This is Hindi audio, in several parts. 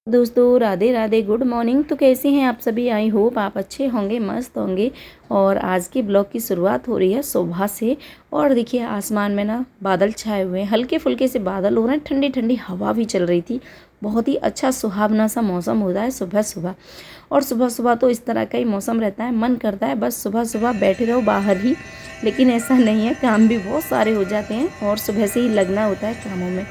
दोस्तों राधे राधे, गुड मॉर्निंग। तो कैसे हैं आप सभी? आई होप आप अच्छे होंगे, मस्त होंगे। और आज के ब्लॉग की शुरुआत हो रही है सुबह से। और देखिए आसमान में ना बादल छाए हुए हैं, हल्के फुल्के से बादल हो रहे हैं, ठंडी ठंडी हवा भी चल रही थी। बहुत ही अच्छा सुहावना सा मौसम होता है सुबह सुबह। और सुबह सुबह तो इस तरह का ही मौसम रहता है, मन करता है बस सुबह सुबह बैठे रहो बाहर ही। लेकिन ऐसा नहीं है, काम भी बहुत सारे हो जाते हैं और सुबह से ही लगना होता है कामों में।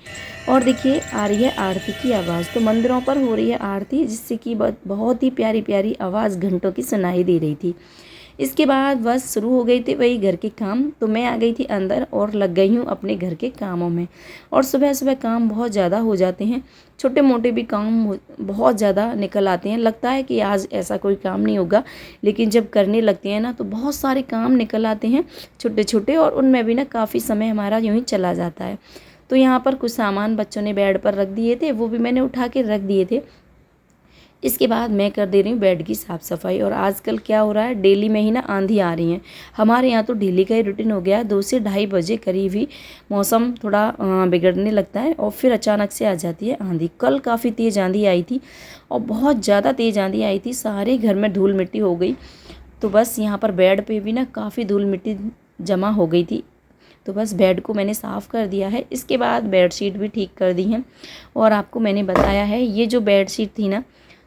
और देखिए आ रही है आरती की आवाज़, तो मंदिरों पर हो रही है आरती, जिससे कि बहुत ही प्यारी प्यारी आवाज़ घंटों की सुनाई दे रही थी। इसके बाद बस शुरू हो गई थी वही घर के काम, तो मैं आ गई थी अंदर और लग गई हूँ अपने घर के कामों में। और सुबह सुबह काम बहुत ज़्यादा हो जाते हैं, छोटे मोटे भी काम बहुत ज़्यादा निकल आते हैं। लगता है कि आज ऐसा कोई काम नहीं होगा, लेकिन जब करने लगते हैं ना तो बहुत सारे काम निकल आते हैं छोटे छोटे, और उनमें भी ना काफ़ी समय हमारा यूँ ही चला जाता है। तो यहाँ पर कुछ सामान बच्चों ने बेड पर रख दिए थे, वो भी मैंने उठा के रख दिए थे। इसके बाद मैं कर दे रही हूँ बेड की साफ़ सफाई। और आजकल क्या हो रहा है, डेली में ही ना आंधी आ रही है। हमारे यहाँ तो डेली का ही रूटीन हो गया है, 2 से ढाई बजे करीब ही मौसम थोड़ा बिगड़ने लगता है और फिर अचानक से आ जाती है आंधी। कल काफ़ी तेज़ आंधी आई थी और बहुत ज़्यादा तेज़ आंधी आई थी, सारे घर में धूल मिट्टी हो गई। तो बस यहाँ पर बेड पे भी ना काफ़ी धूल मिट्टी जमा हो गई थी। तो बस बेड को मैंने साफ़ कर दिया है। इसके बाद बेडशीट भी ठीक कर दी हैं। और आपको मैंने बताया है, ये जो बेडशीट थी ना,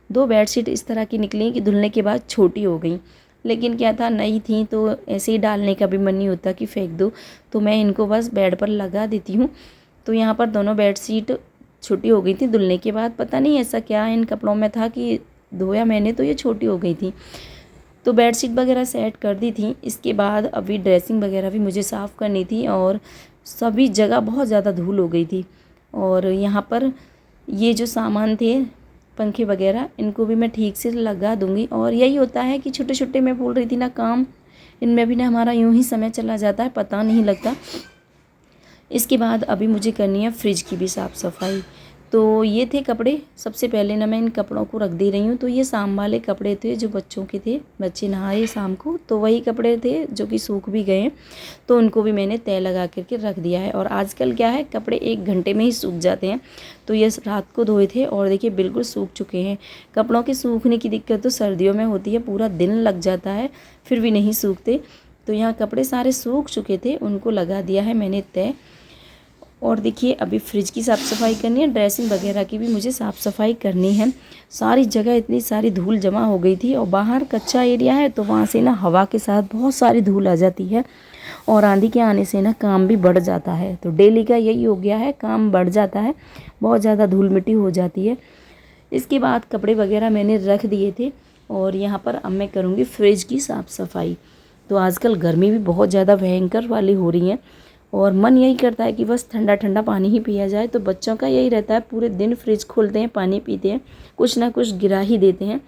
2 बेडशीट इस तरह की निकली कि धुलने के बाद छोटी हो गई। लेकिन क्या था, नई थी तो ऐसे ही डालने का भी मन नहीं होता कि फेंक दो, तो मैं इनको बस बेड पर लगा देती हूँ। तो यहाँ पर दोनों बेडशीट छोटी हो गई थी धुलने के बाद। पता नहीं ऐसा क्या इन कपड़ों में था कि धोया मैंने तो ये छोटी हो गई थी। तो बेडशीट वगैरह सेट कर दी थी। इसके बाद अभी ड्रेसिंग वगैरह भी मुझे साफ़ करनी थी और सभी जगह बहुत ज़्यादा धूल हो गई थी। और यहाँ पर ये जो सामान थे, पंखे वगैरह, इनको भी मैं ठीक से लगा दूँगी। और यही होता है कि छोटे छोटे, मैं बोल रही थी ना, काम, इनमें भी ना हमारा यूँ ही समय चला जाता है, पता नहीं लगता। इसके बाद अभी मुझे करनी है फ्रिज की भी साफ़ सफाई। तो ये थे कपड़े, सबसे पहले ना मैं इन कपड़ों को रख दे रही हूँ। तो ये शाम वाले कपड़े थे जो बच्चों के थे, बच्चे नहाए शाम को, तो वही कपड़े थे जो कि सूख भी गए, तो उनको भी मैंने तय लगा करके रख दिया है। और आजकल क्या है, कपड़े 1 घंटे में ही सूख जाते हैं। तो ये रात को धोए थे और देखिए बिल्कुल सूख चुके हैं। कपड़ों के सूखने की दिक्कत तो सर्दियों में होती है, पूरा दिन लग जाता है फिर भी नहीं सूखते। तो यहाँ कपड़े सारे सूख चुके थे, उनको लगा दिया है मैंने तय। और देखिए अभी फ्रिज की साफ़ सफाई करनी है, ड्रेसिंग वगैरह की भी मुझे साफ़ सफाई करनी है। सारी जगह इतनी सारी धूल जमा हो गई थी, और बाहर कच्चा एरिया है तो वहाँ से ना हवा के साथ बहुत सारी धूल आ जाती है, और आंधी के आने से ना काम भी बढ़ जाता है। तो डेली का यही हो गया है, काम बढ़ जाता है, बहुत ज़्यादा धूल मिट्टी हो जाती है। इसके बाद कपड़े वगैरह मैंने रख दिए थे, और यहाँ पर अब मैं करूँगी फ्रिज की साफ़ सफाई। तो आजकल गर्मी भी बहुत ज़्यादा भयंकर वाली हो रही है, और मन यही करता है कि बस ठंडा ठंडा पानी ही पिया जाए। तो बच्चों का यही रहता है, पूरे दिन फ्रिज खोलते हैं, पानी पीते हैं, कुछ ना कुछ गिरा ही देते हैं।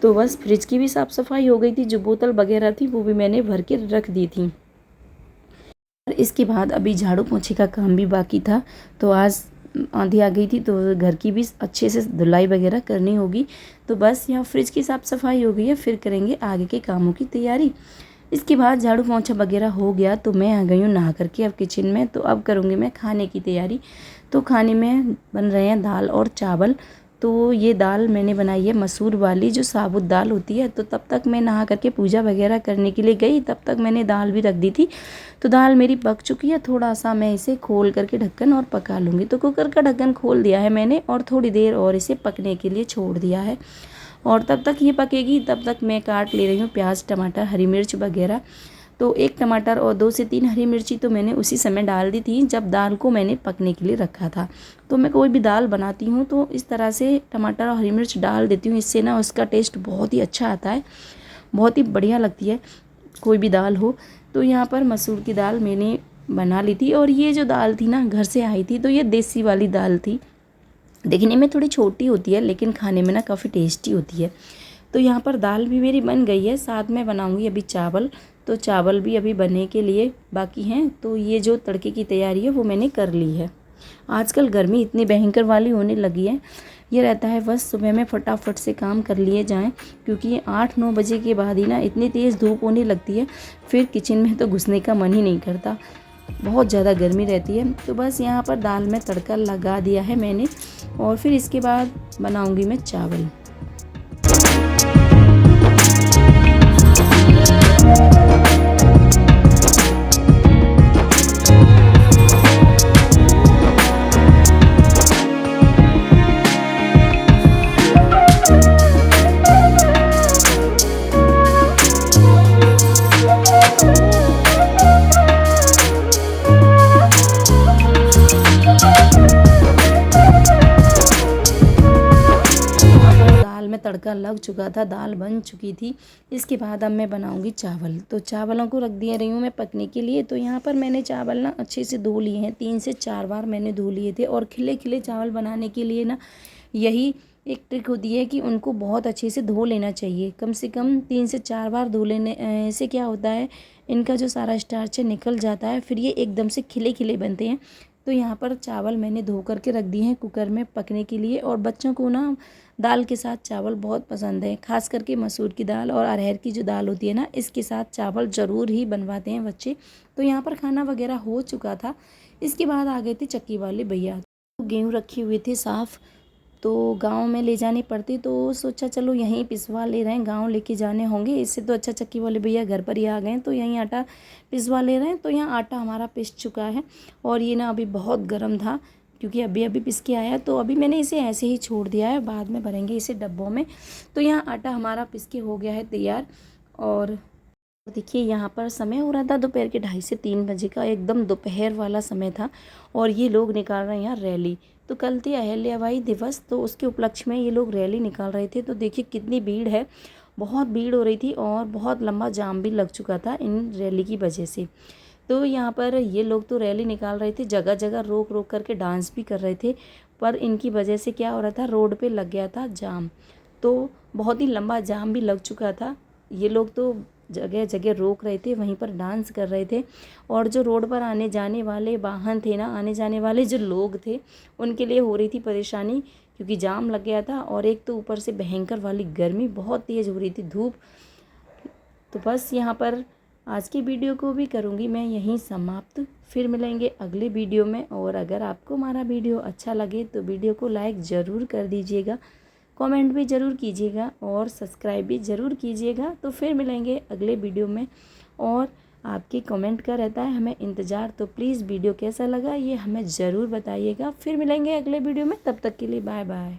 तो बस फ्रिज की भी साफ़ सफाई हो गई थी, जो बोतल वगैरह थी वो भी मैंने भर के रख दी थी। और इसके बाद अभी झाड़ू पोछे का काम भी बाकी था। तो आज आंधी आ गई थी तो घर की भी अच्छे से धुलाई वगैरह करनी होगी। तो बस यहाँ फ्रिज की साफ़ सफाई हो गई है, फिर करेंगे आगे के कामों की तैयारी। इसके बाद झाड़ू पोंछा वगैरह हो गया तो मैं आ गई हूँ नहा करके अब किचन में। तो अब करूँगी मैं खाने की तैयारी। तो खाने में बन रहे हैं दाल और चावल। तो ये दाल मैंने बनाई है मसूर वाली, जो साबुत दाल होती है। तो तब तक मैं नहा करके पूजा वगैरह करने के लिए गई, तब तक मैंने दाल भी रख दी थी। तो दाल मेरी पक चुकी है, थोड़ा सा मैं इसे खोल करके ढक्कन और पका लूँगी। तो कुकर का ढक्कन खोल दिया है मैंने, और थोड़ी देर और इसे पकने के लिए छोड़ दिया है। और तब तक ये पकेगी, तब तक मैं काट ले रही हूँ प्याज, टमाटर, हरी मिर्च वगैरह। तो 1 टमाटर और 2 से 3 हरी मिर्ची तो मैंने उसी समय डाल दी थी जब दाल को मैंने पकने के लिए रखा था। तो मैं कोई भी दाल बनाती हूँ तो इस तरह से टमाटर और हरी मिर्च डाल देती हूँ, इससे ना उसका टेस्ट बहुत ही अच्छा आता है, बहुत ही बढ़िया लगती है कोई भी दाल हो। तो यहाँ पर मसूर की दाल मैंने बना ली थी। और ये जो दाल थी ना, घर से आई थी, तो ये देसी वाली दाल थी। देखने में थोड़ी छोटी होती है लेकिन खाने में ना काफ़ी टेस्टी होती है। तो यहाँ पर दाल भी मेरी बन गई है, साथ में बनाऊँगी अभी चावल। तो चावल भी अभी बनने के लिए बाकी हैं। तो ये जो तड़के की तैयारी है वो मैंने कर ली है। आजकल गर्मी इतनी भयंकर वाली होने लगी है, ये रहता है बस सुबह में फटाफट से काम कर लिए जाएं, क्योंकि 8-9 बजे के बाद ही ना इतनी तेज़ धूप होने लगती है, फिर किचन में तो घुसने का मन ही नहीं करता। बहुत ज़्यादा गर्मी रहती है। तो बस यहाँ पर दाल में तड़का लगा दिया है मैंने और फिर इसके बाद बनाऊँगी मैं चावल। दाल में तड़का लग चुका था, दाल बन चुकी थी। इसके बाद अब मैं बनाऊंगी चावल। तो चावलों को रख दिया रही हूँ मैं पकने के लिए। तो यहाँ पर मैंने चावल ना अच्छे से धो लिए हैं, 3 से 4 बार मैंने धो लिए थे। और खिले खिले चावल बनाने के लिए ना यही एक ट्रिक होती है कि उनको बहुत अच्छे से धो लेना चाहिए। कम से कम 3 से 4 बार धो लेने से क्या होता है, इनका जो सारा स्टार्च है निकल जाता है, फिर ये एकदम से खिले खिले बनते हैं। तो यहाँ पर चावल मैंने धो करके रख दिए हैं कुकर में पकने के लिए। और बच्चों को ना दाल के साथ चावल बहुत पसंद है, खास करके मसूर की दाल और अरहर की जो दाल होती है ना, इसके साथ चावल ज़रूर ही बनवाते हैं बच्चे। तो यहाँ पर खाना वगैरह हो चुका था। इसके बाद आ गए थे चक्की वाले भैया। तो गेहूँ रखे हुए थे साफ़, तो गांव में ले जानी पड़ती, तो सोचा चलो यहीं पिसवा ले रहे हैं, गांव लेके जाने होंगे, इससे तो अच्छा चक्की वाले भैया घर पर ही आ गए, तो यहीं आटा पिसवा ले रहे हैं। तो यहाँ आटा हमारा पिस चुका है और ये ना अभी बहुत गर्म था क्योंकि अभी अभी पिस के आया। तो अभी मैंने इसे ऐसे ही छोड़ दिया है, बाद में भरेंगे इसे डब्बों में। तो यहाँ आटा हमारा पिस के हो गया है तैयार। और देखिए यहाँ पर समय हो रहा था दोपहर के 2:30 से 3 बजे का, एकदम दोपहर वाला समय था। और ये लोग निकाल रहे हैं यहाँ रैली। तो कल थी अहिल्याबाई दिवस, तो उसके उपलक्ष्य में ये लोग रैली निकाल रहे थे। तो देखिए कितनी भीड़ है, बहुत भीड़ हो रही थी और बहुत लंबा जाम भी लग चुका था इन रैली की वजह से। तो यहाँ पर ये लोग तो रैली निकाल रहे थे, जगह जगह रोक रोक करके डांस भी कर रहे थे, पर इनकी वजह से क्या हो रहा था, रोड पे लग गया था जाम। तो बहुत ही लंबा जाम भी लग चुका था। ये लोग तो जगह जगह रोक रहे थे, वहीं पर डांस कर रहे थे। और जो रोड पर आने जाने वाले वाहन थे ना, आने जाने वाले जो लोग थे, उनके लिए हो रही थी परेशानी क्योंकि जाम लग गया था। और एक तो ऊपर से भयंकर वाली गर्मी, बहुत तेज़ हो रही थी धूप। तो बस यहाँ पर आज की वीडियो को भी करूँगी मैं यहीं समाप्त। फिर मिलेंगे अगले वीडियो में। और अगर आपको हमारा वीडियो अच्छा लगे तो वीडियो को लाइक ज़रूर कर दीजिएगा, कमेंट भी ज़रूर कीजिएगा और सब्सक्राइब भी ज़रूर कीजिएगा। तो फिर मिलेंगे अगले वीडियो में। और आपके कमेंट का रहता है हमें इंतज़ार, तो प्लीज़ वीडियो कैसा लगा ये हमें ज़रूर बताइएगा। फिर मिलेंगे अगले वीडियो में, तब तक के लिए बाय बाय।